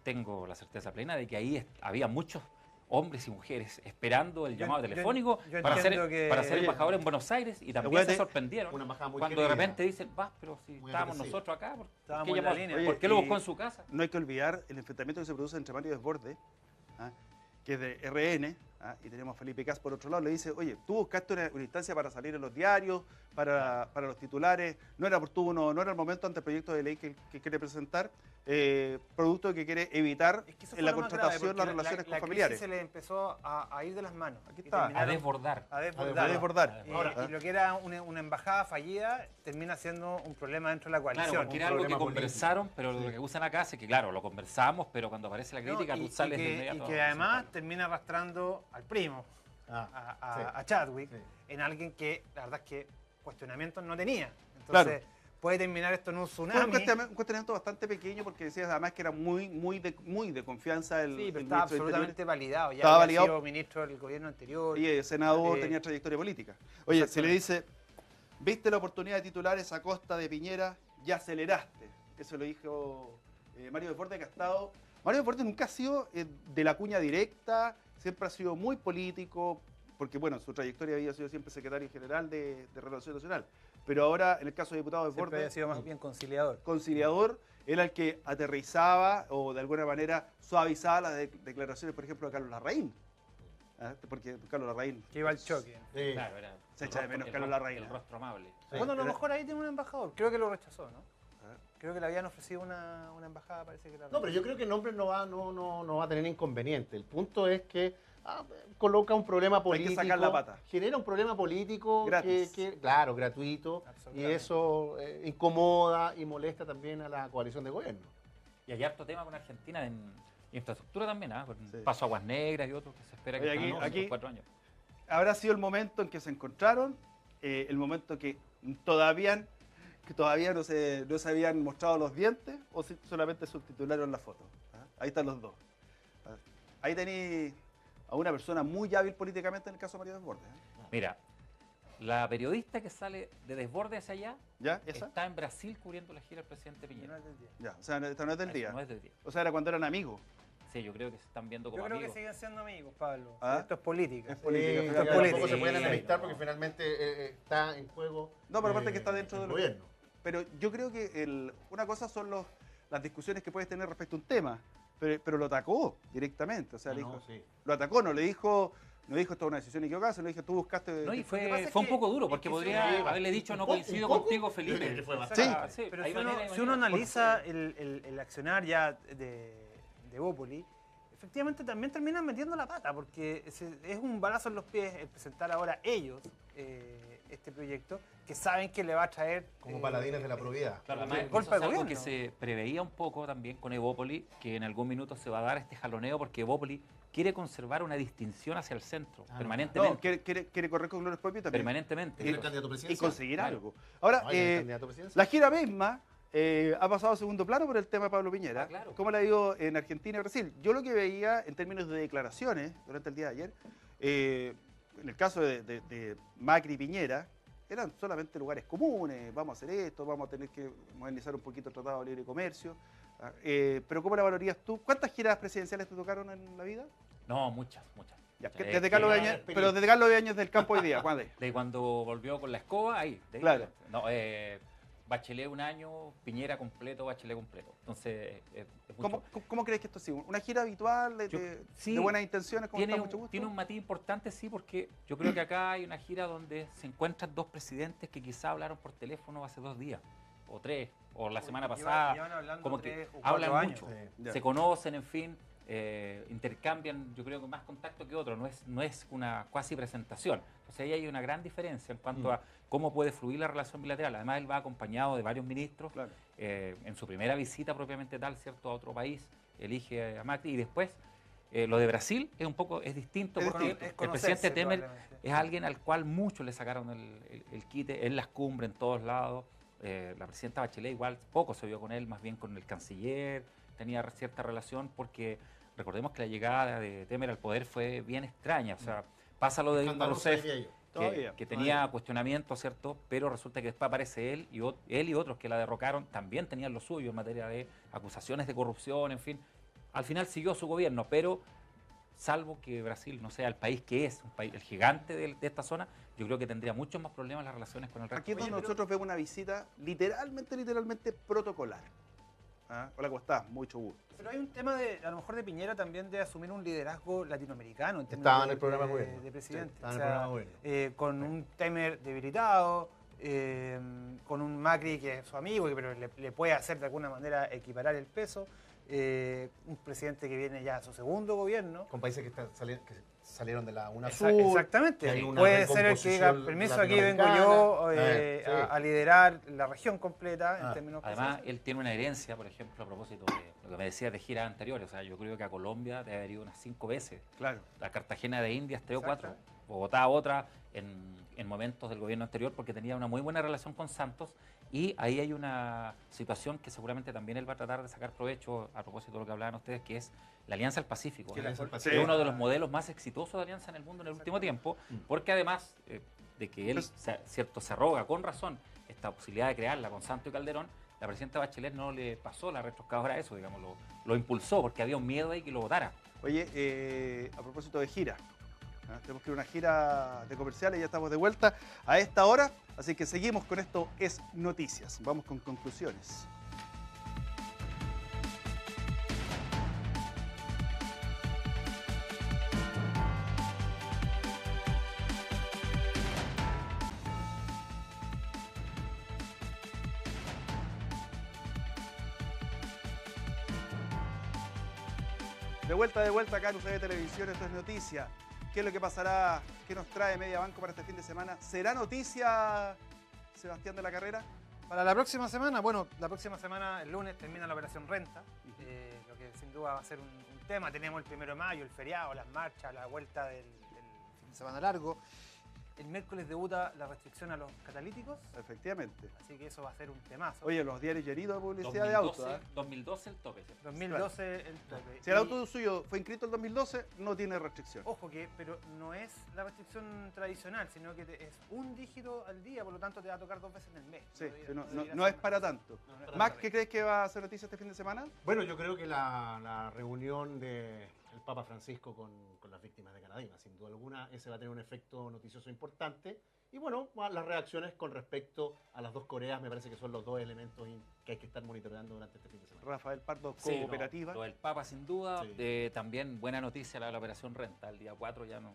tengo la certeza plena de que ahí había muchos hombres y mujeres esperando el llamado telefónico yo para ser entiendo que- embajador en Buenos Aires y también Acuérdate, se sorprendieron una embajada muy cuando de querida. repente dicen, pero si Muy estábamos agresiva. nosotros acá, ¿por Estábamos qué, en la llamó? línea. Oye, ¿Por qué lo y- buscó en su casa? No hay que olvidar el enfrentamiento que se produce entre Mario Desbordes, que es de RN, y tenemos a Felipe Cas por otro lado, le dice, oye, tú buscaste una instancia para salir en los diarios, para los titulares, no era oportuno, no era el momento ante el proyecto de ley que quiere presentar, producto que quiere evitar Es que eso en fue la lo más contratación grave, las porque relaciones la con familiares. crisis se le empezó a ir de las manos. Aquí Y está. A terminaron desbordar. a A desbordar. desbordar. Y lo que era una embajada fallida termina siendo un problema dentro de la Claro, coalición. porque era algo que problema político. conversaron, pero lo que usan acá es que, claro, lo conversamos, pero cuando aparece la ¿No? crítica, tú sales de inmediato. y que a además presentarlo. termina arrastrando al primo, a Chadwick, Sí. en alguien que la verdad es que cuestionamientos no tenía. Claro. Entonces puede terminar esto en un Fue tsunami. un cuestionamiento bastante pequeño porque decías además que era muy de confianza el Sí, pero el estaba ministro de absolutamente validado. Ya Estaba había validado. sido ministro del gobierno anterior. Interior. Y el senador Eh, tenía trayectoria política. Oye, se le dice, viste la oportunidad de titulares a costa de Piñera y aceleraste. Eso lo dijo Mario Desbordes, que ha estado... Mario Desbordes nunca ha sido de la cuña directa, siempre ha sido muy político, porque bueno, su trayectoria había sido siempre secretario general de Relación Nacional. Pero ahora, en el caso de diputado siempre había Desbordes, sido más bien conciliador. conciliador, era el que aterrizaba o de alguna manera suavizaba las declaraciones, por ejemplo, de Carlos Larraín. Porque Carlos Larraín Que iba al choque. Sí. Claro, era Se el echa de rostro- menos el Carlos rostro- Larraín. El rostro amable. Sí. Bueno, a lo Era- mejor ahí tiene un embajador. Creo que lo rechazó, ¿no? A ver. Creo que le habían ofrecido una embajada, parece que la No, pero yo creo que el nombre no va a tener inconveniente. El punto es que coloca un problema Hay que político. sacar la pata. Genera un problema político Gratis. claro, gratuito. Y Absolutamente. eso incomoda y molesta también a la coalición de gobierno. Y hay harto tema con Argentina en infraestructura también, con Sí. Paso Aguas Negras y otros que se espera que Oye, estén aquí- en 4 años. Habrá sido el momento en que se encontraron, el momento que todavía no se habían mostrado los dientes o si solamente subtitularon la foto. Ahí están los dos. Ahí tenéis a una persona muy hábil políticamente en el caso de Mario Desbordes. Mira, la periodista que sale de Desborde hacia allá ¿Ya? ¿Esa? está en Brasil cubriendo la gira del presidente No Piñera. es del día. Ya. O sea, esta no es del Eso día. No es del día. O sea, era cuando eran amigos. Sí, yo creo que se están viendo como Yo creo que amigos. siguen siendo amigos, Pablo. ¿Ah? Esto es política. Es política, Sí, esto es tampoco política. se pueden Sí, enemistar no. porque finalmente está en juego. No, pero aparte que está dentro del de lo- gobierno. Pero yo creo que una cosa son las discusiones que puedes tener respecto a un tema, pero lo atacó directamente. O sea, le dijo, Sí. lo atacó, no dijo esto es una decisión equivocada, se lo dije, tú buscaste... No, y Lo que pasa fue es un que- poco duro, es porque que podría sí, haberle dicho no un poco, coincido un poco. contigo, Yo Felipe. creo que fue O bastante. sea, sí, Pero hay si uno, manera y si uno manera. analiza el accionar ya de Bópoli, efectivamente también terminan metiendo la pata, porque es un balazo en los pies el presentar ahora ellos este proyecto, que saben que le va a traer... Como paladines de la probidad. Claro, además, golpe eso de es algo gobierno. que se preveía un poco también con Evópoli, que en algún minuto se va a dar este jaloneo, porque Evópoli quiere conservar una distinción hacia el centro, permanentemente. No, quiere correr con glorias propios también. Permanentemente. ¿Tiene el candidato Y presidencial? conseguir Claro. algo. Ahora, No, ¿tiene el candidato presidencial? la gira misma ha pasado a segundo plano por el tema de Pablo Piñera. Ah, claro. ¿Cómo le ha ido en Argentina y Brasil? Yo lo que veía en términos de declaraciones durante el día de ayer, en el caso de Macri y Piñera, eran solamente lugares comunes, vamos a hacer esto, vamos a tener que modernizar un poquito el Tratado de Libre Comercio. Pero ¿cómo la valorías tú? ¿Cuántas giras presidenciales te tocaron en la vida? No, muchas. Ya, Muchas. desde Carlos Beañez, pero desde Carlos Beañez del campo hoy día, ¿cuándo es? De cuando volvió con la escoba, ahí. De ahí Claro. No, Bachelet un año, Piñera completo, Bachelet completo. Entonces, es mucho. ¿Cómo crees que esto sigue? ¿Una gira habitual Sí, de buenas intenciones? Como está mucho gusto? tiene un matiz importante, sí, porque yo creo que acá hay una gira donde se encuentran dos presidentes que quizá hablaron por teléfono hace 2 días, o 3, o la semana pasada. Llevan hablando Como 3 que o 4 hablan años. mucho, Ya. se conocen, en fin, intercambian, yo creo que más contacto que otro, no es una cuasi presentación. Entonces ahí hay una gran diferencia en cuanto a cómo puede fluir la relación bilateral. Además, él va acompañado de varios ministros. Claro. En su primera visita propiamente tal, ¿cierto?, a otro país, elige a Macri, y después lo de Brasil es distinto, porque el presidente Temer es alguien al cual muchos le sacaron el quite en las cumbres, en todos lados. La presidenta Bachelet igual poco se vio con él, más bien con el canciller, tenía cierta relación, porque recordemos que la llegada de Temer al poder fue bien extraña. O sea, pasa lo de Dilma Rousseff, que tenía cuestionamientos, ¿cierto? Pero resulta que después aparece él y otros que la derrocaron, también tenían lo suyo en materia de acusaciones de corrupción, en fin. Al final siguió su gobierno, pero salvo que Brasil no sea el país que es, el gigante de esta zona, yo creo que tendría muchos más problemas en las relaciones con el resto. Aquí es donde nosotros vemos una visita literalmente protocolar. Hola, ¿cómo estás? Mucho gusto. Pero hay un tema a lo mejor de Piñera también de asumir un liderazgo latinoamericano en términos Estaba en el programa de gobierno. de presidente. Sí, estaba en el programa de gobierno. Con un Temer debilitado, con un Macri que es su amigo, pero le puede hacer de alguna manera equiparar el peso. Un presidente que viene ya a su segundo gobierno. Con países que salieron de la UNASUR. Exactamente. hay una Puede ser el que diga, recomposición permiso, aquí vengo yo sí. a liderar la región completa en términos Además, precisos. él tiene una herencia, por ejemplo, a propósito de lo que me decías de giras anteriores. O sea, yo creo que a Colombia debe haber ido unas 5 veces. Claro. A Cartagena de Indias 3 o 4. Exacto. Bogotá otra en momentos del gobierno anterior, porque tenía una muy buena relación con Santos, y ahí hay una situación que seguramente también él va a tratar de sacar provecho a propósito de lo que hablaban ustedes, que es la Alianza del Pacífico. Que la Alianza del Es Pacífico. uno de los modelos más exitosos de alianza en el mundo en el último tiempo, porque además de que él se arroga con razón esta posibilidad de crearla con Santos y Calderón, la presidenta Bachelet no le pasó la retroexcavadora a eso, digamos, lo impulsó porque había un miedo ahí que lo votara. Oye, a propósito de gira, tenemos que ir a una gira de comerciales, ya estamos de vuelta a esta hora, así que seguimos con esto es Noticias. Vamos con conclusiones. De vuelta acá en UCB Televisión, esto es Noticia. ¿Qué es lo que pasará? ¿Qué nos trae Mediabanco para este fin de semana? ¿Será noticia, Sebastián de la Carrera? Para la próxima semana, bueno, la próxima semana, el lunes, termina la operación Renta, lo que sin duda va a ser un tema. Tenemos el 1 de mayo, el feriado, las marchas, la vuelta del fin de semana largo. El miércoles debuta la restricción a los catalíticos, Efectivamente. así que eso va a ser un temazo. Oye, los diarios llenitos de publicidad de auto. 2012 el tope. ¿cierto? 2012 el tope. Si el auto suyo fue inscrito en 2012, no tiene restricción. Ojo que, pero no es la restricción tradicional, sino que es un dígito al día, por lo tanto te va a tocar 2 veces en el mes. Sí, No no es para tanto. No, no es para Max, tanto. ¿qué crees que va a ser noticia este fin de semana? Bueno, yo creo que la reunión del Papa Francisco con las víctimas de Canadima, sin duda alguna, ese va a tener un efecto noticioso importante. Y bueno, las reacciones con respecto a las dos Coreas me parece que son los dos elementos que hay que estar monitoreando durante este fin de semana. Rafael Pardo, Sí, cooperativa. lo del Papa, sin duda. Sí. También buena noticia la de la operación Renta. El día 4 ya no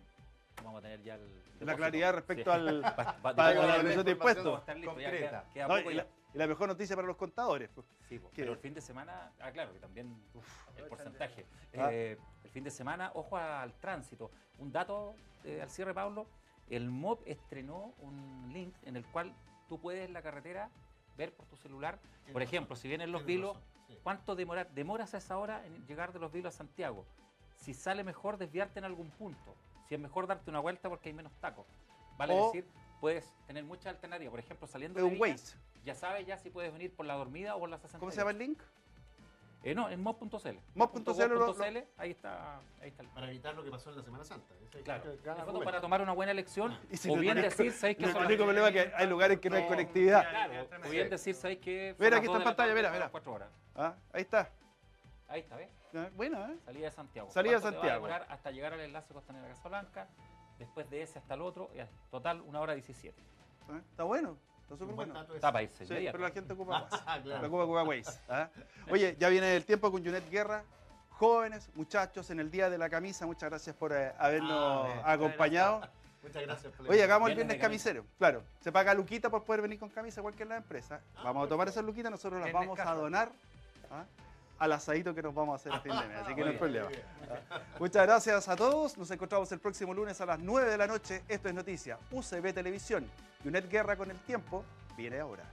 vamos a tener ya el La depósito. claridad respecto Sí. al Para la la declaración de impuestos. Vamos a estar listos, ya concreta. queda No, poco y, ya. y la mejor noticia para los contadores. Pues. Sí, pues, ¿Qué? pero el fin de semana, claro, que también el porcentaje. Ah. El fin de semana, ojo al tránsito. Un dato al cierre, Pablo. El MOP estrenó un link en el cual tú puedes en la carretera ver por tu celular, por ejemplo, si vienen Los Vilos, ¿cuánto demoras a esa hora en llegar de Los Vilos a Santiago? Si sale mejor desviarte en algún punto, si es mejor darte una vuelta porque hay menos tacos. Vale decir, puedes tener muchas alternativas. Por ejemplo, saliendo de Viña, ya sabes ya si puedes venir por la Dormida o por la 60. ¿Cómo se llama el link? No, en mob.cl. Mob.cl. Ahí está. Para evitar lo que pasó en la Semana Santa. Claro. Para tomar una buena elección, o bien decir, ¿sabéis que el único problema es que hay lugares que no hay conectividad. Claro, o bien decir, ¿sabéis que? Mira, aquí está en pantalla, mira. 4 horas. Ahí está. Ahí está, ¿ves? Bueno, Salida de Santiago. Salida de Santiago. Va a Santiago. demorar hasta llegar al enlace Costanera Casablanca, después de ese hasta el otro, y total 1 hora 17. Está bueno. Está súper bueno. Está para irse. Sí, pero la gente ocupa Waze. Claro. La ocupa Waze. Oye, ya viene el tiempo con Junet Guerra. Jóvenes, muchachos, en el Día de la Camisa, muchas gracias por habernos acompañado. Muchas gracias. Oye, hagamos el viernes camisero. Claro, se paga luquita por poder venir con camisa, igual que en la empresa. Vamos a tomar esas luquitas, nosotros las vamos a donar al asadito que nos vamos a hacer a fin de mes, así que no hay problema. Muchas gracias a todos, nos encontramos el próximo lunes a las 9 de la noche. Esto es Noticia, UCB Televisión. Junet Guerra con el tiempo viene ahora.